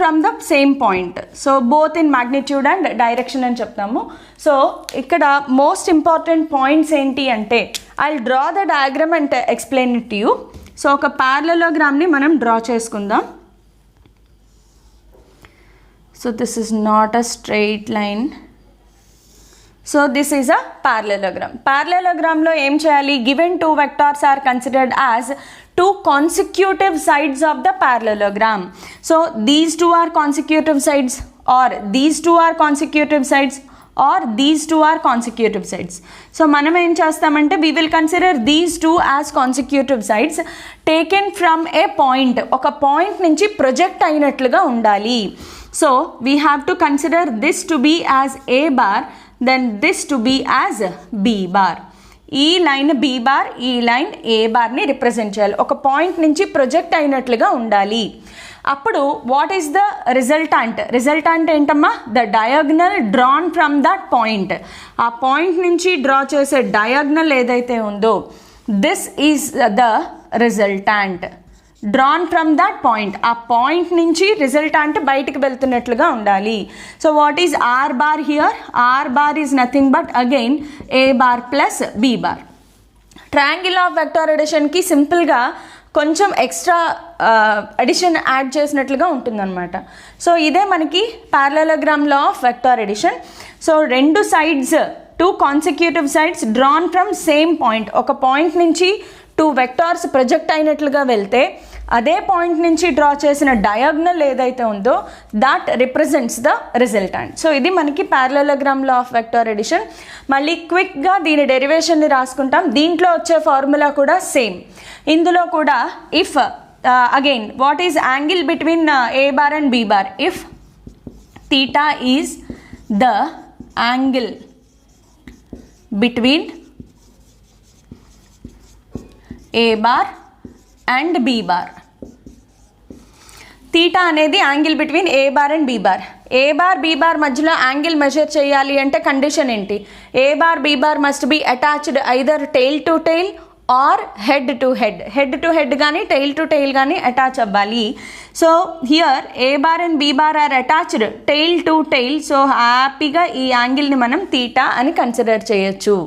from the same point. So both in magnitude and direction అని చెప్తాము. So ఇక్కడ most important points ఏంటి అంటే I'll draw the diagram and explain it to you. So ఒక ప్యారలలోగ్రామ్ని మనం draw చేసుకుందాం. So this is not a straight line. So this is a parallelogram. Parallelogram lo em cheyali? Given 2 vectors are considered as 2 consecutive sides of the parallelogram. So these 2 are consecutive sides, or these 2 are consecutive sides, or these 2 are consecutive sides. So manam em chestamante we will consider these 2 as consecutive sides taken from a point. Oka point nunchi project ayinatluga undali. So we have to consider this to be as A bar, then this to be as B bar. ఈ line B bar, ఈ line A barని represent చేయాలి. ఒక point నుంచి project అయినట్లుగా ఉండాలి. అప్పుడు what is the resultant? Resultant ఏంటమ్మా? The diagonal drawn from that point. ఆ పాయింట్ నుంచి డ్రా చేసే డయాగ్నల్ ఏదైతే ఉందో this is the resultant drawn from that point. ఆ పాయింట్ నుంచి రిజల్టాంట్ బయటికి వెళ్తున్నట్లుగా ఉండాలి. So what is r bar here? R bar is nothing but again a bar plus B bar. Triangle of vector ఎడిషన్కి సింపుల్గా కొంచెం ఎక్స్ట్రా అడిషన్ యాడ్ చేసినట్లుగా ఉంటుందన్నమాట. సో ఇదే మనకి parallelogram law of vector addition. So 2 sides 2 consecutive sides drawn from same point. ఒక point నుంచి 2 vectors project అయినట్లుగా వెళ్తే అదే పాయింట్ నుంచి డ్రా చేసిన డయాగ్నల్ ఏదైతే ఉందో that represents the resultant. So ఇది మనకి parallelogram law of vector edition. మళ్ళీ క్విక్గా దీని డెరివేషన్ని రాసుకుంటాం. దీంట్లో వచ్చే ఫార్ములా కూడా సేమ్. ఇందులో కూడా if again what is angle between A bar and B bar? If theta is the angle between A bar and B bar. Theta అనేది angle between A bar and B bar. A bar B bar మధ్యలో angle measure చేయాలి అంటే condition ఏంటి? A bar B bar must be attached either tail to tail or head to head. Head to head కానీ tail to tail కానీ attach అవ్వాలి. So here A bar and B bar are attached tail to tail. So హ్యాపీగా ఈ యాంగిల్ని మనం theta అని consider చేయొచ్చు.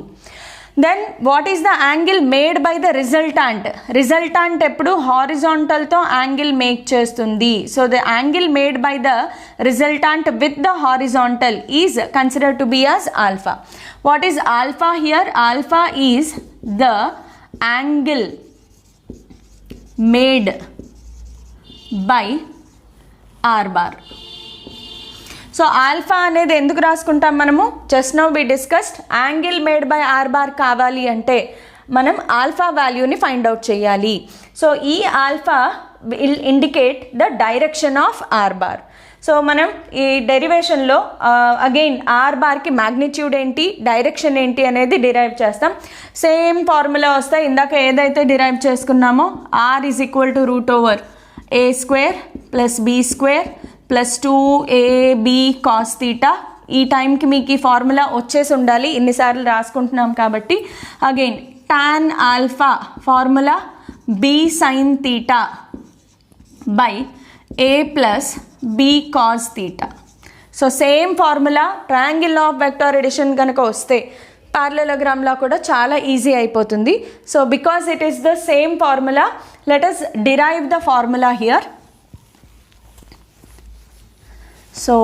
Then what is the angle made by the resultant? Resultant ఎప్పుడు హారిజాంటల్తో యాంగిల్ మేక్ చేస్తుంది. So the angle made by the resultant with the horizontal is considered to be as alpha. What is alpha here? Alpha is the angle made by are bar. So alpha అనేది ఎందుకు రాసుకుంటాం మనము? Just now we discussed angle made by are bar కావాలి అంటే మనం alpha వాల్యూని find out చేయాలి. So ఈ alpha will indicate the direction of are bar. So మనం ఈ డెరివేషన్లో అగైన్ ఆర్ బార్కి మ్యాగ్నిట్యూడ్ ఏంటి, డైరెక్షన్ ఏంటి అనేది డిరైవ్ చేస్తాం. సేమ్ ఫార్ములా వస్తాయి. ఇందాక ఏదైతే డిరైవ్ చేసుకున్నామో R is equal to root over A square plus B square plus 2ab cos theta. ఈ టైంకి మీకు ఈ ఫార్ములా వచ్చేసి ఉండాలి, ఇన్నిసార్లు రాసుకుంటున్నాం కాబట్టి. Again tan alpha formula b sin theta by a plus b cos theta. So same formula triangle of vector edition కనుక వస్తే పారలెలోగ్రామ్లో కూడా చాలా ఈజీ అయిపోతుంది. So because it is the same formula, let us derive the formula here. So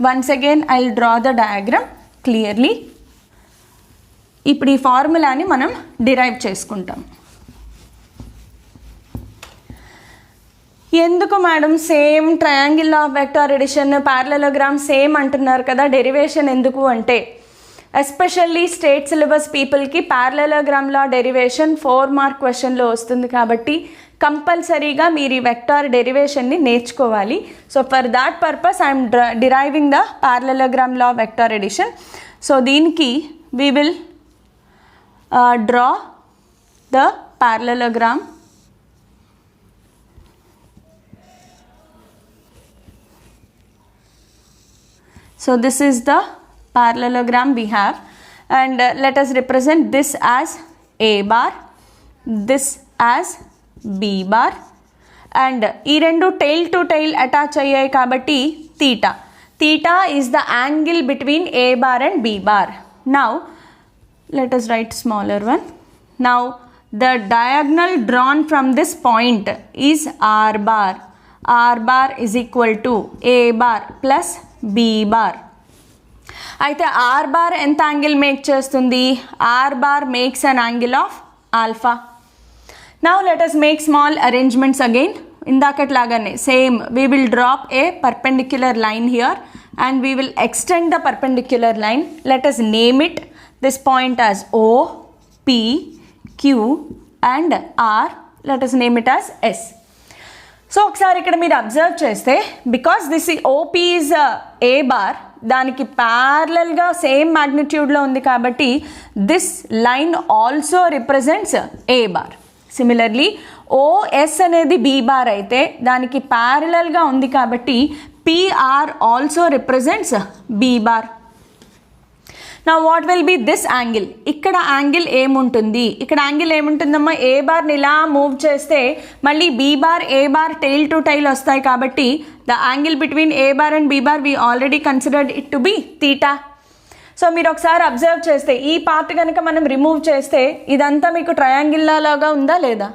once again I'll draw the diagram clearly. ఇప్పుడు ఈ ఫార్ములాని మనం derive చేసుకుంటాం. ఎందుకు madam same triangle of vector addition parallelogram same అంటున్నారు కదా, derivation ఎందుకు అంటే especially state syllabus పీపుల్కి పారలెలోగ్రామ్లో డెరివేషన్ 4 మార్క్ క్వశ్చన్లో వస్తుంది కాబట్టి కంపల్సరీగా మీరు ఈ వెక్టార్ డెరివేషన్ని నేర్చుకోవాలి. So for that purpose I'm deriving the parallelogram law vector addition. So దీనికి we will draw the parallelogram. So this is the parallelogram we have, and let us represent this as a bar, this as b bar, and ఈ రెండు tail to tail attach అయ్యాయి కాబట్టి theta. Theta is the angle between a bar and b bar. Now let us write smaller one. Now the diagonal drawn from this point is r bar. R bar is equal to a bar plus b bar. అయితే r bar ఎంత angle make చేస్తుంది? r bar makes an angle of alpha. Now let us make small arrangements again. ఇందాకట్లాగానే same we will drop a perpendicular line here and we will extend the perpendicular line. Let us name it this point as O, P, Q and R. Let us name it as S. సో ఒకసారి ఇక్కడ మీరు observe చేస్తే because this OP is a bar, దానికి ప్యారలల్గా same మ్యాగ్నిట్యూడ్లో ఉంది కాబట్టి this line also represents a bar. Similarly OS అనేది బీ బార్ అయితే దానికి ప్యారలల్గా ఉంది కాబట్టి PR also represents b bar. Now what will be this angle? ఇక్కడ యాంగిల్ ఏముంటుంది? ఇక్కడ యాంగిల్ ఏముంటుందమ్మా? ఏ బార్ని ఇలా మూవ్ చేస్తే మళ్ళీ B bar A bar tail to tail వస్తాయి కాబట్టి the angle between A bar and B bar we already considered it to be theta. So మీరు ఒకసారి అబ్జర్వ్ చేస్తే ఈ పార్ట్ కనుక మనం రిమూవ్ చేస్తే ఇదంతా మీకు ట్రయాంగిల్ లాగా ఉందా లేదా?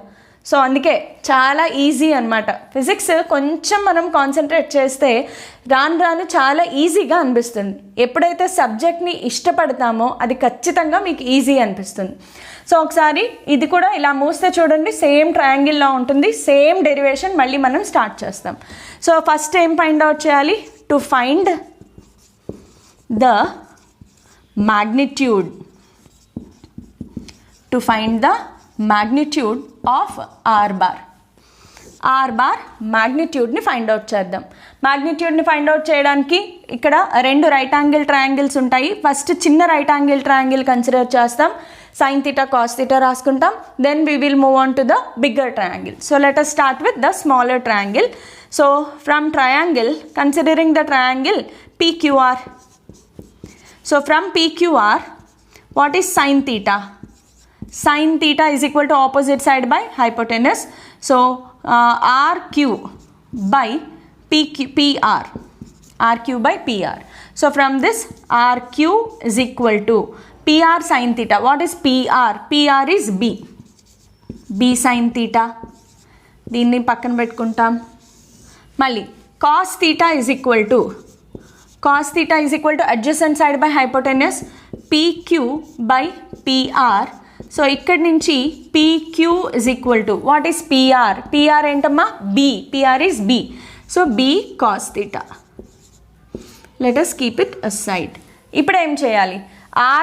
సో అందుకే చాలా ఈజీ అనమాట. ఫిజిక్స్ కొంచెం మనం కాన్సన్ట్రేట్ చేస్తే రాను రాను చాలా ఈజీగా అనిపిస్తుంది. ఎప్పుడైతే సబ్జెక్ట్ని ఇష్టపడతామో అది ఖచ్చితంగా మీకు ఈజీ అనిపిస్తుంది. సో ఒకసారి ఇది కూడా ఇలా మూస్తే చూడండి, సేమ్ ట్రయాంగిల్లా ఉంటుంది, సేమ్ డెరివేషన్ మళ్ళీ మనం స్టార్ట్ చేస్తాం. సో ఫస్ట్ ఏం ఫైండ్ అవుట్ చేయాలి? To find the magnitude, to find the magnitude of r bar. r bar magnitude ని ఫైండ్ అవుట్ చేద్దాం. magnitude ని ఫైండ్ అవుట్ చేయడానికి ఇక్కడ రెండు రైట్ యాంగిల్ ట్రయాంగిల్స్ ఉంటాయి. ఫస్ట్ చిన్న రైట్ యాంగిల్ ట్రయాంగిల్ కన్సిడర్ చేస్తాం, sin theta cos theta రాసుకుంటాం. then we will move on to the bigger triangle. So let us start with the smaller triangle. So from triangle, considering the triangle PQR. So from PQR, what is sin theta? Sin theta is equal to opposite side by hypotenuse. So RQ by PR. RQ by PR. So from this RQ is equal to PR sin theta. What is PR? PR is B. B sin theta. దీన్ని పక్కన పెట్టుకుంటాం. మళ్ళీ cos theta is equal to adjacent side by hypotenuse PQ by PR. So ఇక్కడ నుంచి PQ is equal to what is PR? PR ఏంటమ్మా? B. PR is B. So B cos theta. Let us keep it aside. ఇప్పుడు ఏం చేయాలి?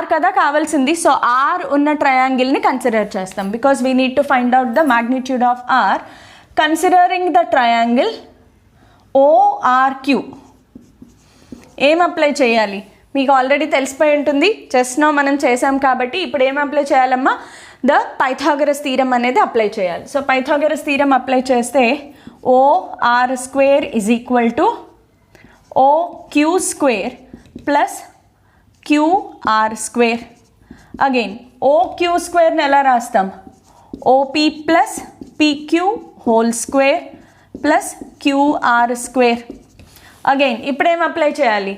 R కదా కావాల్సింది. So R ఉన్న ట్రయాంగిల్ని consider చేస్తాం because we need to find out the magnitude of R. Considering the triangle ORQ ఏం apply చేయాలి? మీకు ఆల్రెడీ తెలిసిపోయి ఉంటుంది, జస్ట్ నో మనం చేసాం కాబట్టి ఇప్పుడు ఏం అప్లై చేయాలమ్మా? ద పైథాగరస్ థీరం అనేది అప్లై చేయాలి. సో పైథాగరస్ థీరం అప్లై చేస్తే OR square is equal to OQ square plus QR square. Again, OQ square ని ఎలా రాస్తాం? OP plus PQ whole square plus QR square. Again, ఇప్పుడేం apply చేయాలి?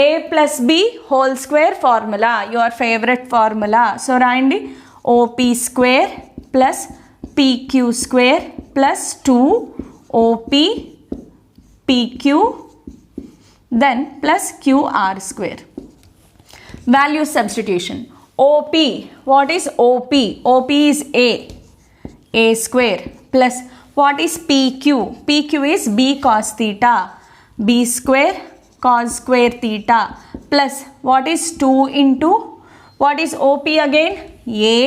A plus B whole square formula, your favorite formula. So రాయండి, OP square plus PQ square plus 2 OP PQ then plus QR square. Value substitution. OP, what is OP? OP is A square plus what is PQ? PQ is B cos theta, B square cos square theta plus what is 2 into what is OP again? A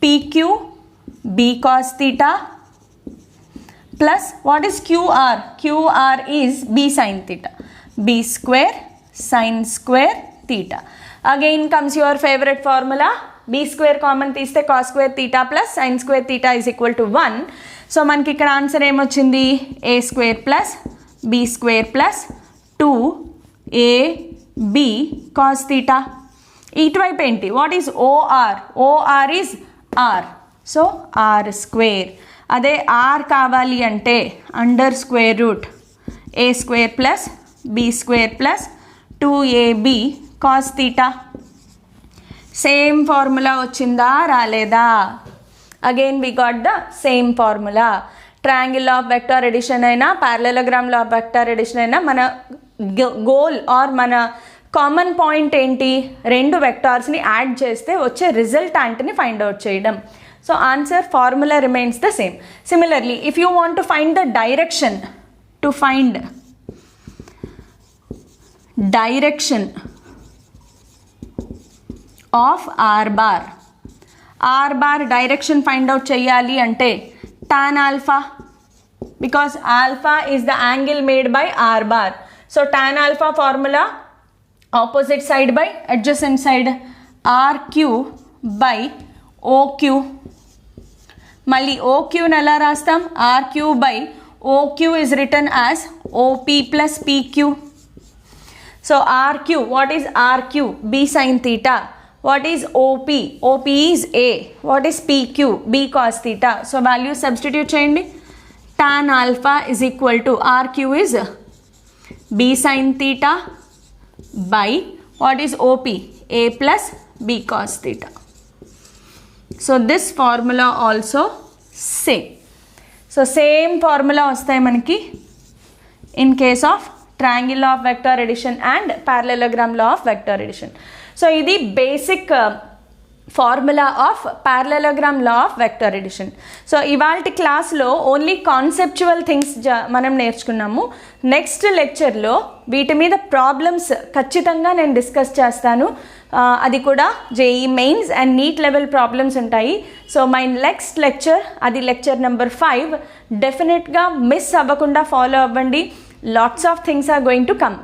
PQ B cos theta plus what is QR? QR is B sin theta, B square sin square theta. Again comes your favorite formula, B square common తీస్తే cos square theta plus sin square theta is equal to 1. So మనకి ఇక్కడ answer ఏమొచ్చింది? A square plus B square plus 2AB cos theta. ఇటువైపు ఏంటి? What is OR? OR is R. So R square. అదే R కావాలి అంటే under square root A square plus B square plus 2AB cos theta. Same formula వచ్చిందా రాలేదా? Again we got the same formula. Triangle of vector addition అయినా parallelogram law of vector addition అయినా మన goal or మన common point ఏంటి? రెండు వెక్టార్స్ని add చేస్తే వచ్చే రిజల్టాంట్ని ఫైండ్ అవుట్ చేయడం. So answer formula remains the same. Similarly if you want to find the direction, to find direction of R bar direction find out చేయాలి అంటే tan alpha, because alpha is the angle made by R bar. So tan alpha formula, opposite side by adjacent side, RQ by OQ. మళ్ళీ OQ ని ఎలా రాస్తాం? RQ by OQ is written as OP plus PQ. So RQ, what is RQ? B sin theta. What is OP? OP is A. What is PQ? B cos theta. So value substitute చేయండి. Tan alpha is equal to RQ is B sin theta by what is OP? A plus B cos theta. So this formula also same. So same formula వస్తాయి మనకి in case of triangle law of vector addition and parallelogram law of vector addition. So ఇది basic formula of parallelogram law of vector addition. So ఇవాల్టి క్లాస్లో only conceptual things మనం నేర్చుకున్నాము. Next లెక్చర్లో వీటి మీద ప్రాబ్లమ్స్ ఖచ్చితంగా నేను డిస్కస్ చేస్తాను. అది కూడా JEE mains and NEET level problems ఉంటాయి. సో మై నెక్స్ట్ లెక్చర్, అది లెక్చర్ నెంబర్ 5, డెఫినెట్గా మిస్ అవ్వకుండా ఫాలో అవ్వండి. Lots of things are going to come.